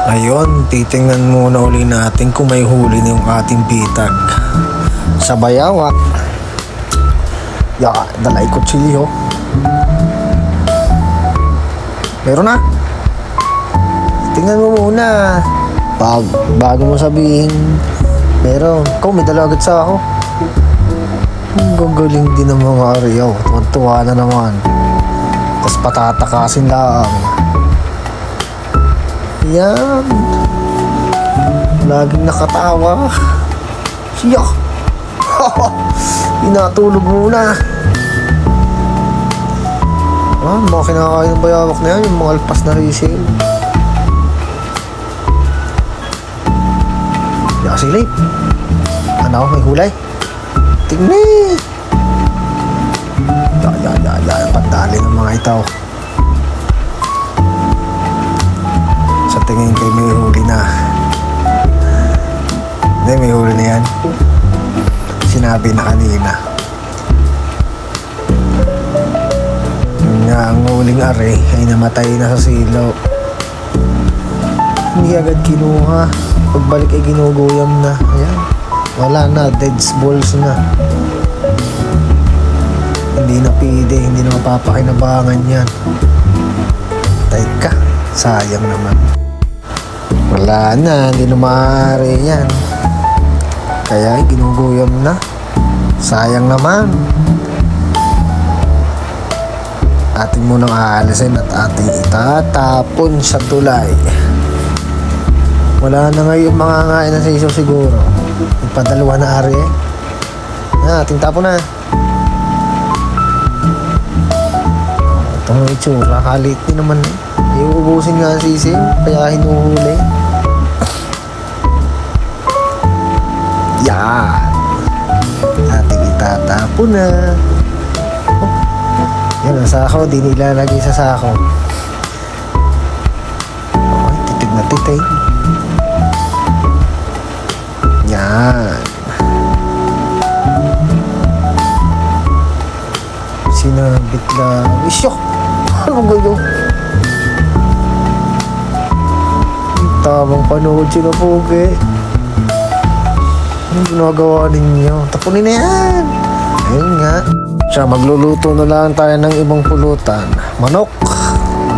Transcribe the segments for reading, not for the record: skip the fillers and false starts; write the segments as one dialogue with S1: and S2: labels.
S1: Ayun, titingnan muna uli natin kung may huli na yung ating bitag sa bayawak. Dalay kutsilyo. Meron na. Tingnan mo muna. Bago mo sabihin meron. Ikaw may dala agad sa ako. Ang gagaling din ng mga ariyaw. Tuwan-tuwa na naman. Tapos patatakasin lang. Yan. Laging nakatawa. Siya. Inatulog muna. Mga kinakain ng bayawak na yan. Yung mga alpas na risil. Silip. Ano? May hulay? Tingnan. Pagdali ng mga itaw. Sa tingin kayo may huli na. Hindi, may huli na yan. Sinabi na kanina. Yun nga, ang huling are ay namatay na sa silaw. Hindi agad kinuha. Pagbalik ay ginuguyam na. Ayan. Wala na. Dead balls na. Hindi na pide. Hindi na mapapakinabangan yan. Teka. Sayang naman. Wala na. Hindi na maaari yan. Kaya ay ginuguyam na. Sayang naman. Ating munang aalisin at ating itatapon sa tulay. Wala na ngayon mga ngain na sa iso siguro. Ipadalawa na ari eh. Ating tapo na. Itong itsura, kalit din naman eh. Iuubusin nga ang sisig, kaya hinuhuli. Yan. Ating itatapo na. Yan ang sako, di nilalagay sa sako. Titig na titig. Yan. Sinabit lang. Isyok! Ano ba yun? Tamang panood sila pogi. Anong ginagawa ninyo? Tapunin na yan! Ayun nga. Siya, magluluto na lang tayo ng ibang pulutan. Manok.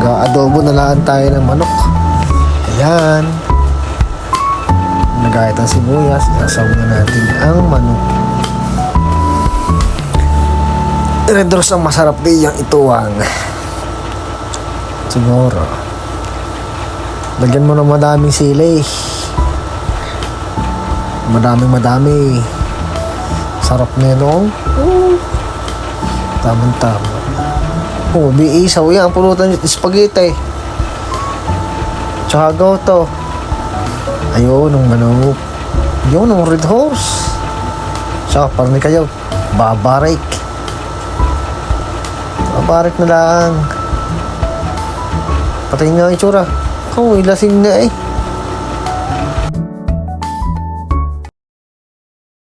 S1: Mag-aadobo na lang tayo ng manok. Ayan. Nagayat ang sibuyas, sasaw na natin ang manok. Red Rose ang masarap din yung ituwang. Siguro. Lagyan mo ng madaming sili. Madami. Sarap na yun. Tamang-tama. Biisaw yan. Pulutan yung spaghetti. Tsaka goto. Ayun, ang manok. Yun, ang Red Horse. Saka, parang kayo, babarik. Babarik na lang. Patayin nga ang itsura. Lasing na eh.